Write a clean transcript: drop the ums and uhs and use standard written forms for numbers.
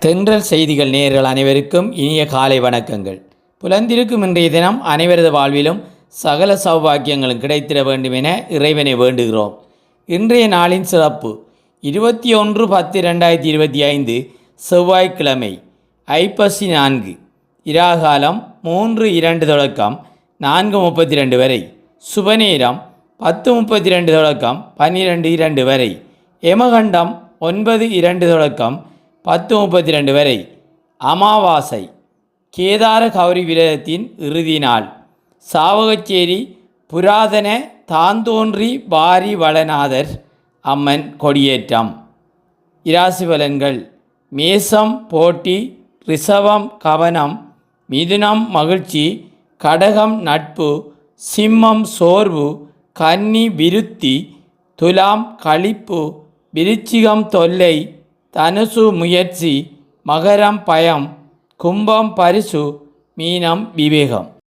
தென்றல் செய்திகள் நேயர்கள் அனைவருக்கும் இனிய காலை வணக்கங்கள். புலந்திருக்கும் இன்றைய தினம் அனைவரது வாழ்விலும் சகல சௌபாக்கியங்களும் கிடைத்திட வேண்டும் என இறைவனை வேண்டுகிறோம். இன்றைய நாளின் சிறப்பு 21/10/2025 செவ்வாய்க்கிழமை ஐப்பசி 4 இராகாலம் 3:02 தொடக்கம் 4:32 வரை, சுபநேரம் 10:32 தொடக்கம் 12:02 வரை, யமகண்டம் 9:02 தொடக்கம் 10:32 வரை, அமாவாசை, கேதார கௌரி விரதத்தின் இறுதி நாள், சாவகச்சேரி புராதன தாந்தோன்றி வாரி வளநாதர் அம்மன் கொடியேற்றம். இராசி பலன்கள்: மேசம் போட்டி, ரிஷபம் கவனம், மிதுனம் மகிழ்ச்சி, கடகம் நட்பு, சிம்மம் சோர்வு, கன்னி விருத்தி, துலாம் களிப்பு, விருச்சிகம் தொல்லை, தனுசு முயற்சி, மகரம் பயம், கும்பம் பரிசு, மீனம் விவேகம்.